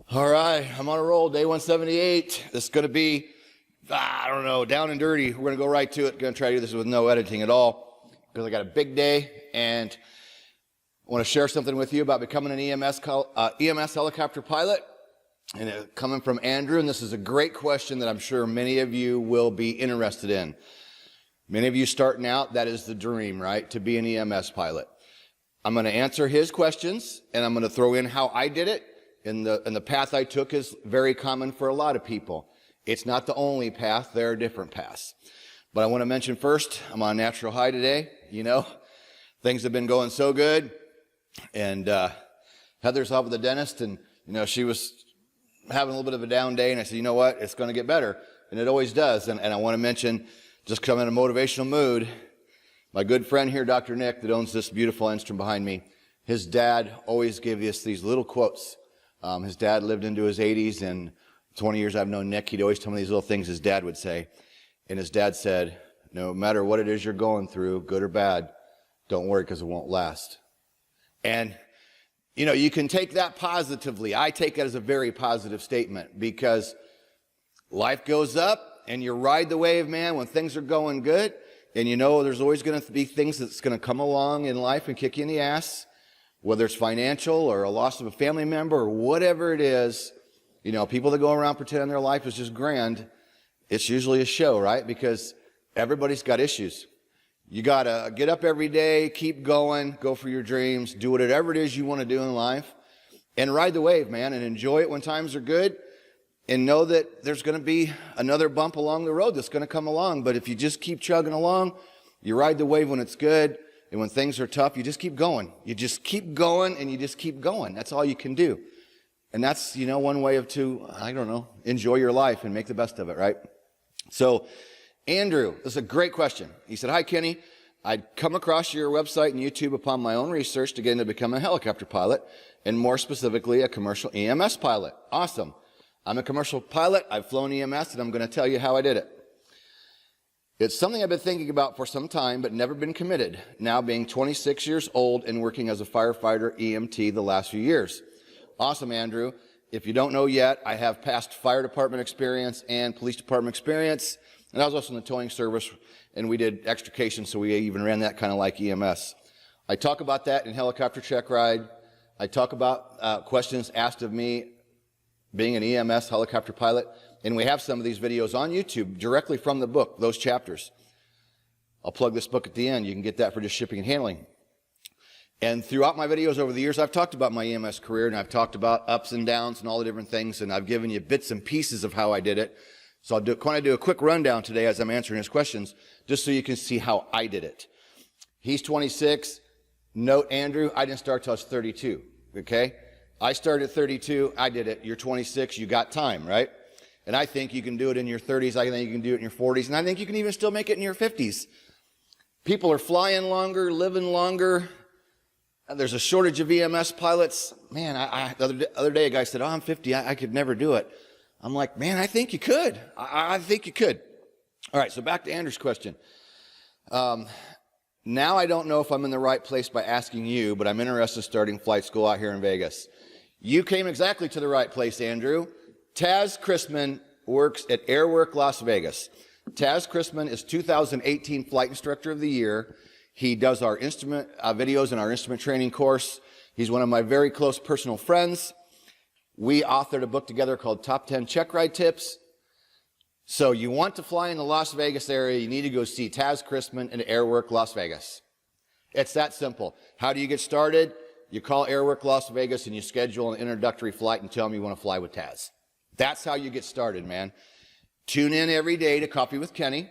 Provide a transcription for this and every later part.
All right, I'm on a roll, day 178. This is going to be, I don't know, down and dirty. We're going to go right to it. Going to try to do this with no editing at all because I got a big day and I want to share something with you about becoming an EMS helicopter pilot. And coming from Andrew, and this is a great question that I'm sure many of you will be interested in. Many of you starting out, that is the dream, right? To be an EMS pilot. I'm going to answer his questions and I'm going to throw in how I did it. And the path I took is very common for a lot of people. It's not the only path. There are different paths. But I want to mention first, I'm on a natural high today. You know, things have been going so good. And Heather's off with the dentist, and, you know, she was having a little bit of a down day. And I said, you know what? It's going to get better. And it always does. And I want to mention, just come in a motivational mood, my good friend here, Dr. Nick, that owns this beautiful instrument behind me, his dad always gave us these little quotes. His dad lived into his 80s, and 20 years I've known Nick, he'd always tell me these little things his dad would say. And his dad said, no matter what it is you're going through, good or bad, don't worry because it won't last. And, you know, you can take that positively. I take that as a very positive statement because life goes up and you ride the wave, man, when things are going good. And you know there's always going to be things that's going to come along in life and kick you in the ass. Whether it's financial or a loss of a family member or whatever it is, you know, people that go around pretending their life is just grand, it's usually a show, right? Because everybody's got issues. You got to get up every day, keep going, go for your dreams, do whatever it is you want to do in life, and ride the wave, man, and enjoy it when times are good, and know that there's going to be another bump along the road that's going to come along. But if you just keep chugging along, you ride the wave when it's good. And when things are tough, you just keep going. You just keep going and you just keep going. That's all you can do. And that's, you know, one way I don't know, enjoy your life and make the best of it, right? So, Andrew, this is a great question. He said, hi, Kenny. I'd come across your website and YouTube upon my own research to get into becoming a helicopter pilot, and more specifically, a commercial EMS pilot. Awesome. I'm a commercial pilot. I've flown EMS, and I'm going to tell you how I did it. It's something I've been thinking about for some time, but never been committed, now being 26 years old and working as a firefighter EMT the last few years. Awesome, Andrew. If you don't know yet, I have past fire department experience and police department experience, and I was also in the towing service, and we did extrication, so we even ran that kind of like EMS. I talk about that in Helicopter Check Ride. I talk about questions asked of me being an EMS helicopter pilot. And we have some of these videos on YouTube directly from the book, those chapters. I'll plug this book at the end. You can get that for just shipping and handling. And throughout my videos over the years, I've talked about my EMS career, and I've talked about ups and downs and all the different things, and I've given you bits and pieces of how I did it. So I'll kind of do a quick rundown today as I'm answering his questions, just so you can see how I did it. He's 26. Note, Andrew, I didn't start till I was 32, okay? I started at 32. I did it. You're 26. You got time, right? And I think you can do it in your 30s. I think you can do it in your 40s. And I think you can even still make it in your 50s. People are flying longer, living longer. There's a shortage of EMS pilots. Man, the other day a guy said, oh, I'm 50. I could never do it. I'm like, man, I think you could. I think you could. All right, so back to Andrew's question. Now I don't know if I'm in the right place by asking you, but I'm interested in starting flight school out here in Vegas. You came exactly to the right place, Andrew. Taz Chrisman works at Airwork Las Vegas. Taz Chrisman is 2018 Flight Instructor of the Year. He does our instrument videos in our instrument training course. He's one of my very close personal friends. We authored a book together called Top 10 Check Ride Tips. So you want to fly in the Las Vegas area, you need to go see Taz Chrisman at Airwork Las Vegas. It's that simple. How do you get started? You call Airwork Las Vegas and you schedule an introductory flight and tell them you want to fly with Taz. That's how you get started, man. Tune in every day to Coffee with Kenny.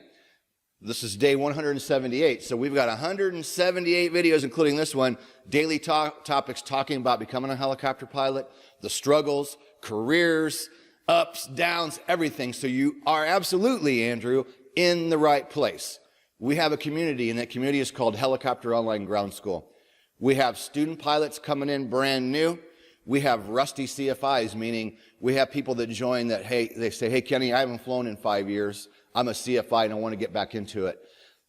This is day 178. So we've got 178 videos, including this one, daily topics talking about becoming a helicopter pilot, the struggles, careers, ups, downs, everything. So you are absolutely, Andrew, in the right place. We have a community, and that community is called Helicopter Online Ground School. We have student pilots coming in brand new. We have rusty CFIs, meaning we have people that join that, hey, they say, hey, Kenny, I haven't flown in 5 years. I'm a CFI and I want to get back into it.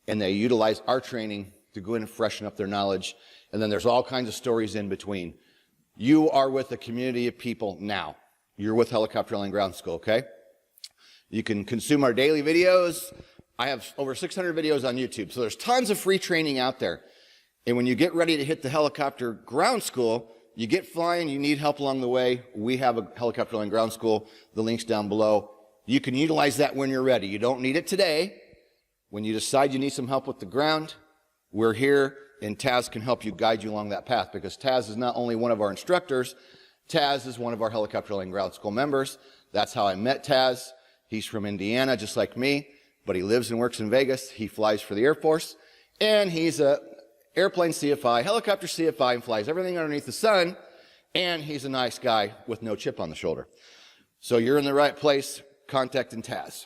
And they utilize our training to go in and freshen up their knowledge. And then there's all kinds of stories in between. You are with a community of people now, you're with Helicopter Pilot Ground School, okay? You can consume our daily videos. I have over 600 videos on YouTube, so there's tons of free training out there. And when you get ready to hit the helicopter ground school, you get flying, you need help along the way. We have a helicopter flying ground school. The link's down below. You can utilize that when you're ready. You don't need it today. When you decide you need some help with the ground, we're here, and Taz can help you, guide you along that path, because Taz is not only one of our instructors, Taz is one of our helicopter flying ground school members. That's how I met Taz. He's from Indiana, just like me, but he lives and works in Vegas. He flies for the Air Force, and he's a airplane CFI, helicopter CFI, and flies everything underneath the sun, and he's a nice guy with no chip on the shoulder. So you're in the right place, contacting Taz.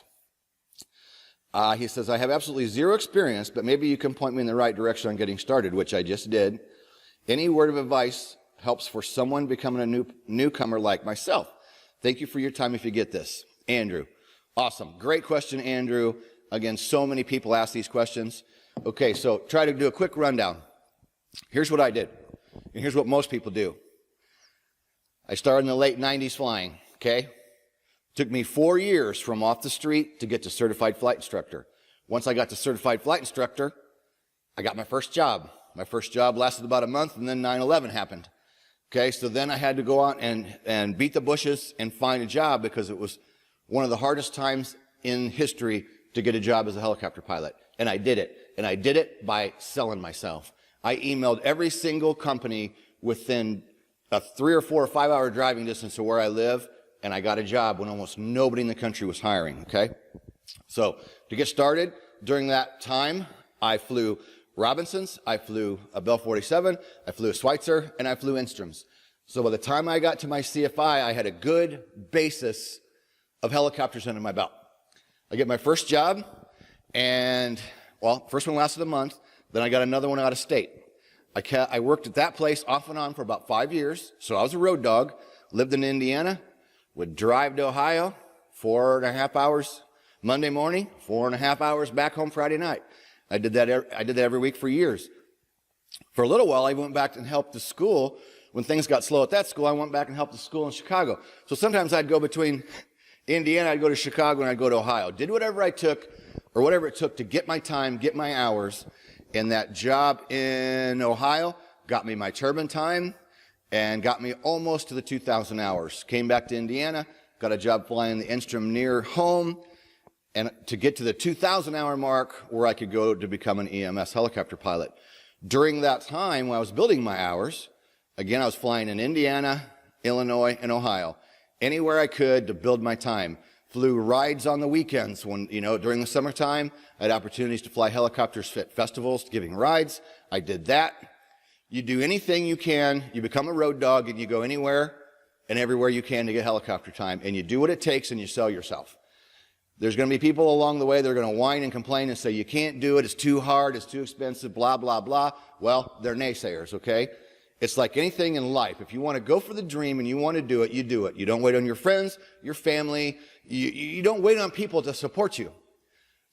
He says, I have absolutely zero experience, but maybe you can point me in the right direction on getting started, which I just did. Any word of advice helps for someone becoming a newcomer like myself. Thank you for your time if you get this. Andrew. Awesome. Great question, Andrew. Again, so many people ask these questions. Okay, so try to do a quick rundown. Here's what I did, and here's what most people do. I started in the late 90s flying, okay? Took me 4 years from off the street to get to certified flight instructor. Once I got to certified flight instructor, I got my first job. My first job lasted about a month, and then 9/11 happened. Okay, so then I had to go out and beat the bushes and find a job, because it was one of the hardest times in history to get a job as a helicopter pilot. And I did it. And I did it by selling myself. I emailed every single company within a 3 or 4 or 5 hour driving distance to where I live, and I got a job when almost nobody in the country was hiring, okay? So to get started, during that time, I flew Robinsons, I flew a Bell 47, I flew a Schweitzer, and I flew Instroms. So by the time I got to my CFI, I had a good basis of helicopters under my belt. I get my first job, and, well, first one lasted a month, then I got another one out of state. I worked at that place off and on for about 5 years, so I was a road dog, lived in Indiana, would drive to Ohio, 4.5 hours Monday morning, 4.5 hours back home Friday night. I did that every week for years. For a little while, I went back and helped the school. When things got slow at that school, I went back and helped the school in Chicago. So sometimes I'd go between Indiana, I'd go to Chicago, and I'd go to Ohio. Did whatever it took to get my time, get my hours. And that job in Ohio got me my turbine time and got me almost to the 2,000 hours. Came back to Indiana, got a job flying the Instrom near home, and to get to the 2,000 hour mark where I could go to become an EMS helicopter pilot. During that time, when I was building my hours, again, I was flying in Indiana, Illinois, and Ohio. Anywhere I could to build my time. Flew rides on the weekends when, during the summertime, I had opportunities to fly helicopters at festivals, giving rides. I did that. You do anything you can. You become a road dog, and you go anywhere and everywhere you can to get helicopter time, and you do what it takes, and you sell yourself. There's going to be people along the way that are going to whine and complain and say, you can't do it, it's too hard, it's too expensive, blah, blah, blah. Well, they're naysayers, okay? It's like anything in life. If you want to go for the dream and you want to do it, you do it. You don't wait on your friends, your family. You don't wait on people to support you.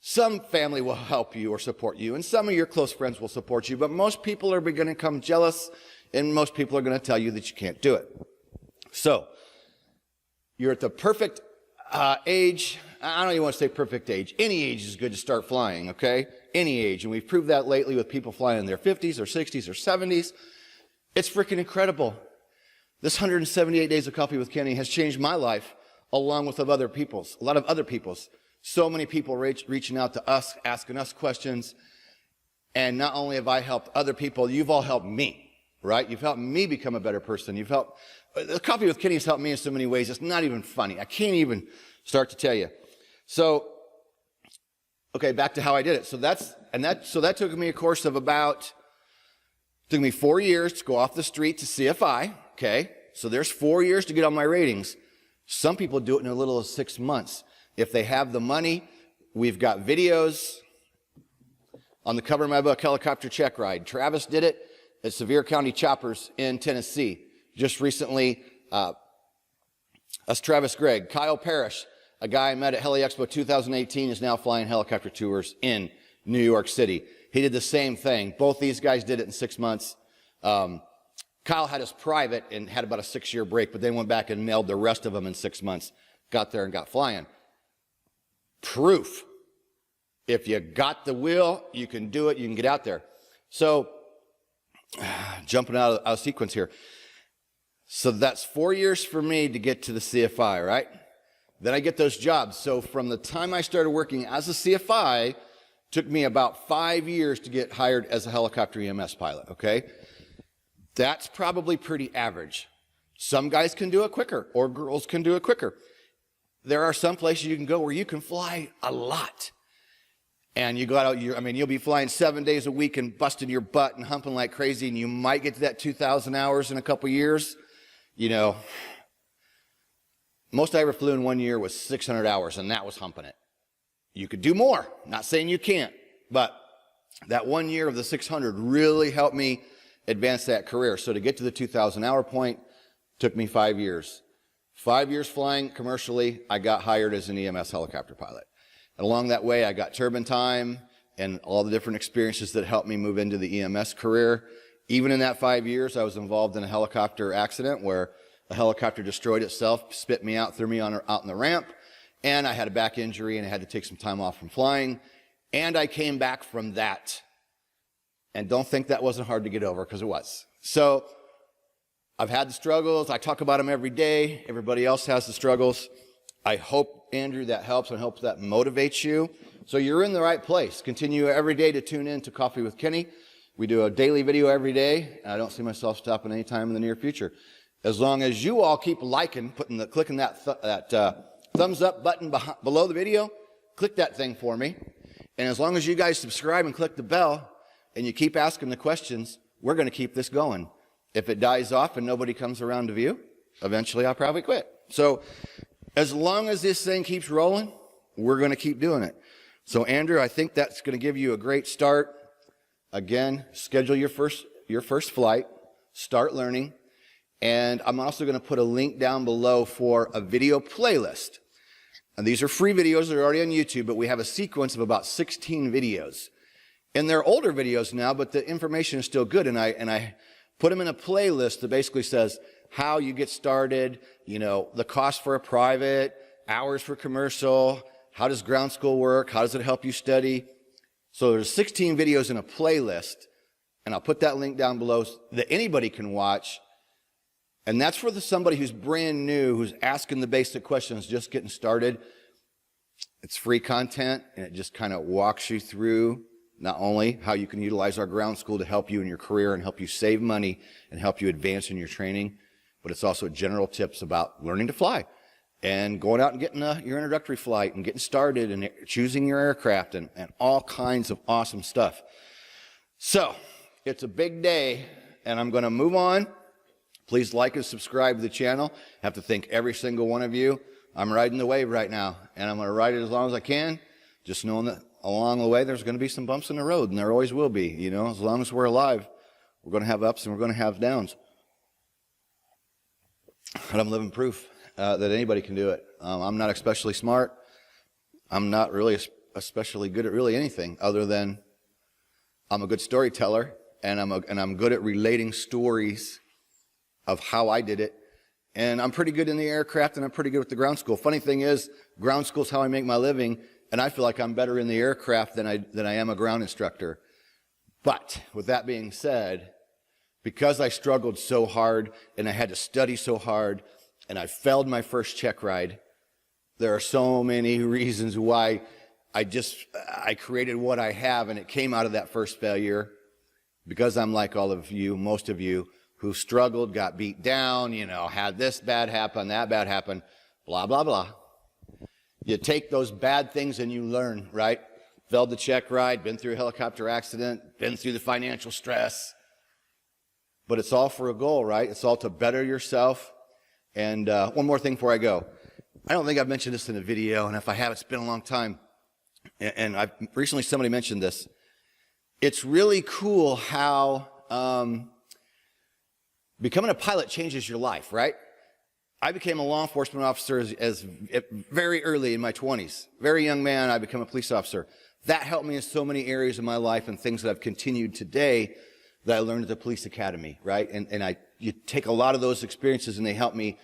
Some family will help you or support you, and some of your close friends will support you, but most people are going to become jealous, and most people are going to tell you that you can't do it. So, you're at the perfect age. I don't even want to say perfect age. Any age is good to start flying, okay? Any age. And we've proved that lately with people flying in their 50s or 60s or 70s. It's freaking incredible. This 178 Days of Coffee with Kenny has changed my life along with a lot of other people's. So many people reaching out to us, asking us questions. And not only have I helped other people, you've all helped me, right? You've helped me become a better person. The Coffee with Kenny has helped me in so many ways. It's not even funny. I can't even start to tell you. So, okay, back to how I did it. So that took me a course of took me 4 years to go off the street to CFI, okay? So there's 4 years to get on my ratings. Some people do it in as little as 6 months. If they have the money, we've got videos on the cover of my book, Helicopter Check Ride. Travis did it at Sevier County Choppers in Tennessee. Just recently, that's Travis Gregg. Kyle Parrish, a guy I met at Heli Expo 2018, is now flying helicopter tours in New York City. He did the same thing. Both these guys did it in 6 months. Kyle Kyle had his private and had about a 6-year break, but then went back and nailed the rest of them in 6 months. Got there and got flying. Proof. If you got the will, you can do it, you can get out there. So, jumping out of sequence here. So that's 4 years for me to get to the CFI, right? Then I get those jobs. So from the time I started working as a CFI, took me about 5 years to get hired as a helicopter EMS pilot, okay? That's probably pretty average. Some guys can do it quicker, or girls can do it quicker. There are some places you can go where you can fly a lot. And you go out, you'll be flying 7 days a week and busting your butt and humping like crazy, and you might get to that 2,000 hours in a couple years. You know, most I ever flew in 1 year was 600 hours, and that was humping it. You could do more. Not saying you can't, but that 1 year of the 600 really helped me advance that career. So to get to the 2,000 hour point took me 5 years. 5 years flying commercially, I got hired as an EMS helicopter pilot. And along that way, I got turbine time and all the different experiences that helped me move into the EMS career. Even in that 5 years, I was involved in a helicopter accident where a helicopter destroyed itself, spit me out, threw me out in the ramp, and I had a back injury and I had to take some time off from flying. And I came back from that. And don't think that wasn't hard to get over, because it was. So I've had the struggles. I talk about them every day. Everybody else has the struggles. I hope, Andrew, that helps, and I hope that motivates you. So you're in the right place. Continue every day to tune in to Coffee with Kenny. We do a daily video every day, and I don't see myself stopping any time in the near future. As long as you all keep liking, clicking that thumbs up button below the video, click that thing for me. And as long as you guys subscribe and click the bell, and you keep asking the questions, we're going to keep this going. If it dies off and nobody comes around to view, eventually I'll probably quit. So as long as this thing keeps rolling, we're going to keep doing it. So Andrew, I think that's going to give you a great start. Again, schedule your first flight, start learning, and I'm also going to put a link down below for a video playlist. And these are free videos, they're already on YouTube, but we have a sequence of about 16 videos. And they're older videos now, but the information is still good, and I put them in a playlist that basically says how you get started, you know, the cost for a private, hours for commercial, how does ground school work, how does it help you study. So there's 16 videos in a playlist, and I'll put that link down below that anybody can watch. And that's for somebody who's brand new, who's asking the basic questions, just getting started. It's free content, and it just kind of walks you through not only how you can utilize our ground school to help you in your career and help you save money and help you advance in your training, but it's also general tips about learning to fly and going out and getting your introductory flight and getting started and choosing your aircraft and all kinds of awesome stuff. So it's a big day, and I'm going to move on. Please like and subscribe to the channel. I have to thank every single one of you. I'm riding the wave right now, and I'm going to ride it as long as I can, just knowing that along the way there's going to be some bumps in the road, and there always will be. You know, as long as we're alive, we're going to have ups and we're going to have downs. And I'm living proof that anybody can do it. I'm not especially smart. I'm not really especially good at really anything other than I'm a good storyteller, and I'm good at relating stories of how I did it. And I'm pretty good in the aircraft, and I'm pretty good with the ground school. Funny thing is, ground school is how I make my living, and I feel like I'm better in the aircraft than I am a ground instructor. But with that being said, because I struggled so hard and I had to study so hard and I failed my first check ride, there are so many reasons why I created what I have, and it came out of that first failure. Because I'm like all of you, most of you, who struggled, got beat down, you know, had this bad happen, that bad happen, blah, blah, blah. You take those bad things and you learn, right? Failed the check ride, been through a helicopter accident, been through the financial stress. But it's all for a goal, right? It's all to better yourself. And one more thing before I go. I don't think I've mentioned this in a video, and if I have, it's been a long time. And recently somebody mentioned this. It's really cool how becoming a pilot changes your life, right? I became a law enforcement officer as very early in my 20s. Very young man, I became a police officer. That helped me in so many areas of my life and things that I've continued today that I learned at the police academy, right? And you take a lot of those experiences and they help me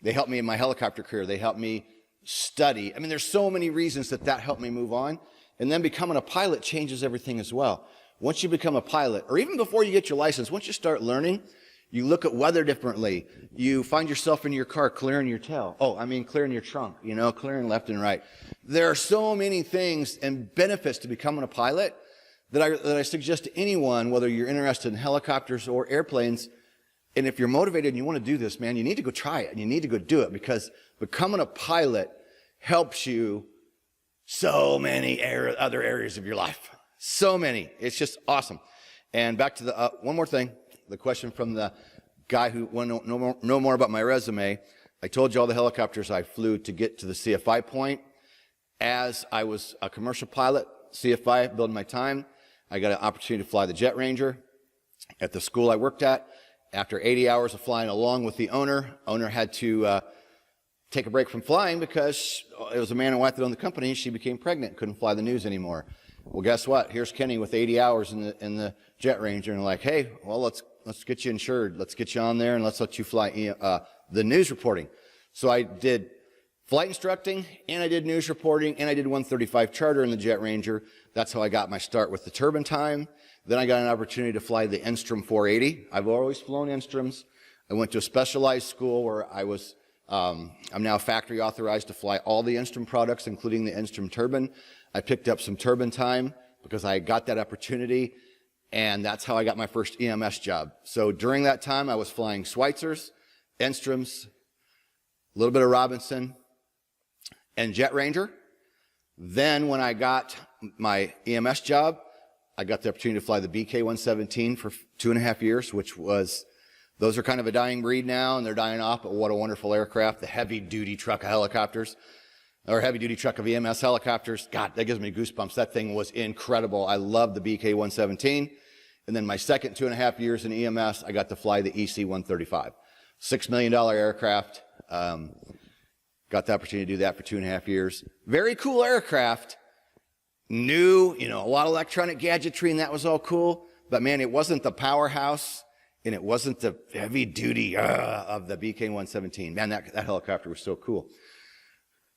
in my helicopter career. They help me study. I mean, there's so many reasons that helped me move on. And then becoming a pilot changes everything as well. Once you become a pilot, or even before you get your license, once you start learning, you look at weather differently. You find yourself in your car clearing your tail. Clearing your trunk, clearing left and right. There are so many things and benefits to becoming a pilot that I suggest to anyone, whether you're interested in helicopters or airplanes. And if you're motivated and you want to do this, man, you need to go try it and you need to go do it, because becoming a pilot helps you so many other areas of your life. So many. It's just awesome. And back to the one more thing, the question from the guy who wanted to know more about my resume. I told you all the helicopters I flew to get to the CFI point. As I was a commercial pilot, CFI, building my time, I got an opportunity to fly the Jet Ranger at the school I worked at. After 80 hours of flying along with the owner had to take a break from flying because it was a man and wife that owned the company. She became pregnant, couldn't fly the news anymore. Well, guess what? Here's Kenny with 80 hours in the Jet Ranger, and like, hey, well, let's get you insured. Let's get you on there, and let's let you fly the news reporting. So I did flight instructing, and I did news reporting, and I did 135 charter in the Jet Ranger. That's how I got my start with the turbine time. Then I got an opportunity to fly the Enstrom 480. I've always flown Enstroms. I went to a specialized school where I'm now factory authorized to fly all the Enstrom products, including the Enstrom turbine. I picked up some turbine time because I got that opportunity, and that's how I got my first EMS job. So during that time, I was flying Schweitzers, Enstroms, a little bit of Robinson, and Jet Ranger. Then when I got my EMS job, I got the opportunity to fly the BK-117 for 2.5 years, those are kind of a dying breed now, and they're dying off, but what a wonderful aircraft, the heavy-duty truck of helicopters, or heavy-duty truck of EMS helicopters. God, that gives me goosebumps. That thing was incredible. I loved the BK-117. And then my second 2.5 years in EMS, I got to fly the EC-135. $6 million aircraft. Got the opportunity to do that for 2.5 years. Very cool aircraft. New, a lot of electronic gadgetry, and that was all cool. But man, it wasn't the powerhouse, and it wasn't the heavy duty of the BK-117. Man, that helicopter was so cool.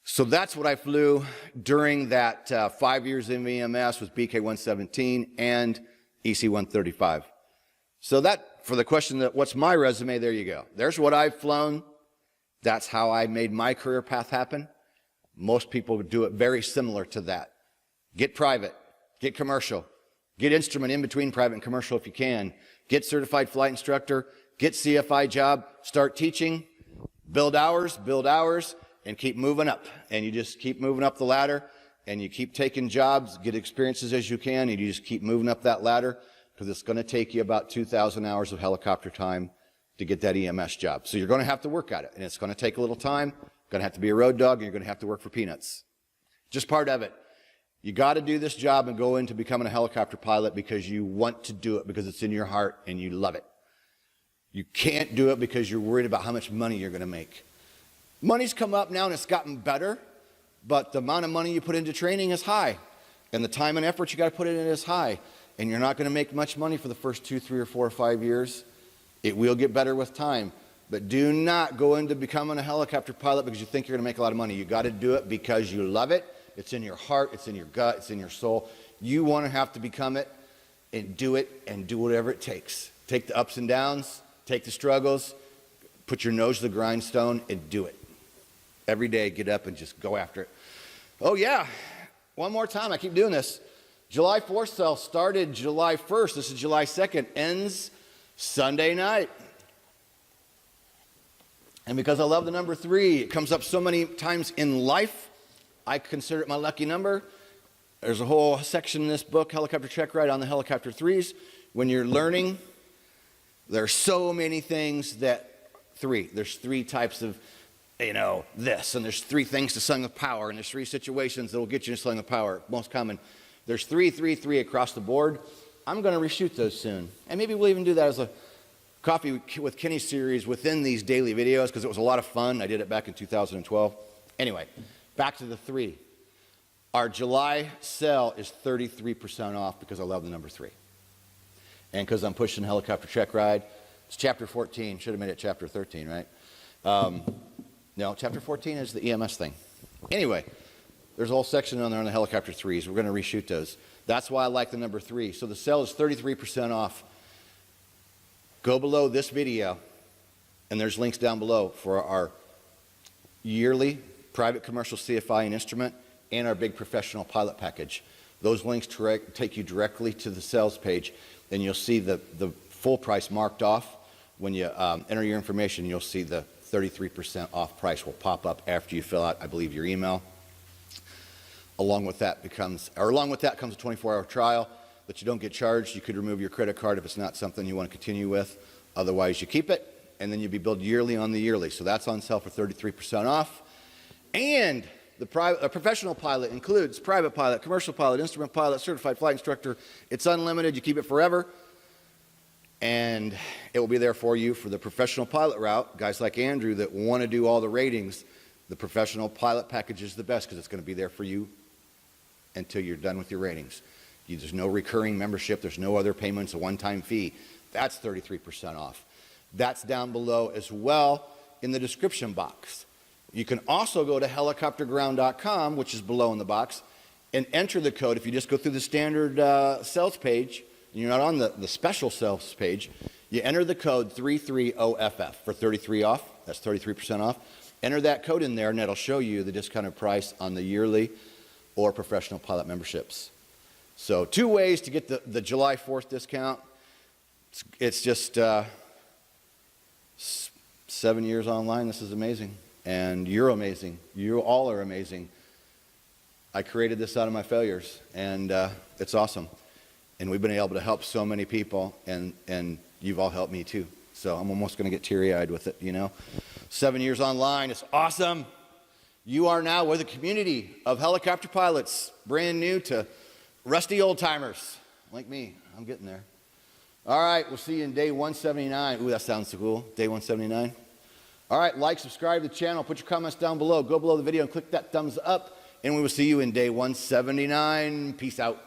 So that's what I flew during that 5 years in EMS, was BK-117 and EC-135. So that, for the question that what's my resume, there you go. There's what I've flown. That's how I made my career path happen. Most people would do it very similar to that. Get private, get commercial, get instrument in between private and commercial if you can, get certified flight instructor, get CFI job, start teaching, build hours, and keep moving up. And you just keep moving up the ladder, and you keep taking jobs, get experiences as you can, and you just keep moving up that ladder, because it's going to take you about 2,000 hours of helicopter time to get that EMS job. So you're going to have to work at it, and it's going to take a little time. You're going to have to be a road dog, and you're going to have to work for peanuts. Just part of it. You got to do this job and go into becoming a helicopter pilot because you want to do it, because it's in your heart and you love it. You can't do it because you're worried about how much money you're going to make. Money's come up now and it's gotten better, but the amount of money you put into training is high, and the time and effort you got to put in it is high, and you're not going to make much money for the first 2, 3, or 4, or 5 years. It will get better with time, but do not go into becoming a helicopter pilot because you think you're going to make a lot of money. You got to do it because you love it. It's in your heart, it's in your gut, it's in your soul. You want to have to become it and do whatever it takes. Take the ups and downs, take the struggles, put your nose to the grindstone and do it. Every day, get up and just go after it. Oh yeah, one more time, I keep doing this. July 4th sale started July 1st. This is July 2nd, ends Sunday night. And because I love the number 3, it comes up so many times in life, I consider it my lucky number. There's a whole section in this book, Helicopter Check Ride, on the helicopter 3s. When you're learning, there are so many things there's 3 types of, this, and there's 3 things to sling with power, and there's 3 situations that will get you to sling with power. Most common. There's 3, 3, 3 across the board. I'm going to reshoot those soon. And maybe we'll even do that as a Coffee with Kenny series within these daily videos, because it was a lot of fun. I did it back in 2012. Anyway, back to the 3. Our July sale is 33% off because I love the number 3. And because I'm pushing helicopter check ride, it's chapter 14. Should have made it chapter 13, right? No, chapter 14 is the EMS thing. Anyway, there's a whole section on there on the helicopter 3s. We're going to reshoot those. That's why I like the number 3. So the sale is 33% off. Go below this video, and there's links down below for our yearly private commercial CFI and instrument and our big professional pilot package. Those links take you directly to the sales page, and you'll see the full price marked off. When you enter your information, you'll see the 33% off price will pop up after you fill out, I believe, your email. Along with that comes a 24-hour trial that you don't get charged. You could remove your credit card if it's not something you want to continue with. Otherwise, you keep it, and then you'll be billed yearly on the yearly. So that's on sale for 33% off. And the professional pilot includes private pilot, commercial pilot, instrument pilot, certified flight instructor. It's unlimited. You keep it forever. And it will be there for you for the professional pilot route. Guys like Andrew that want to do all the ratings, the professional pilot package is the best because it's going to be there for you until you're done with your ratings. There's no recurring membership. There's no other payments, a one-time fee. That's 33% off. That's down below as well in the description box. You can also go to helicopterground.com, which is below in the box, and enter the code. If you just go through the standard sales page, and you're not on the special sales page, you enter the code 330FF for 33 off. That's 33% off. Enter that code in there, and that'll show you the discounted price on the yearly or professional pilot memberships. So 2 ways to get the July 4th discount. It's just 7 years online. This is amazing. And you're amazing. You all are amazing. I created this out of my failures, and it's awesome. And we've been able to help so many people, and you've all helped me too. So I'm almost going to get teary-eyed with it, you know. 7 years online, it's awesome. You are now with a community of helicopter pilots, brand new to rusty old-timers like me. I'm getting there. All right, we'll see you in day 179. Ooh, that sounds so cool. Day 179. All right, like, subscribe to the channel. Put your comments down below. Go below the video and click that thumbs up. And we will see you in day 179. Peace out.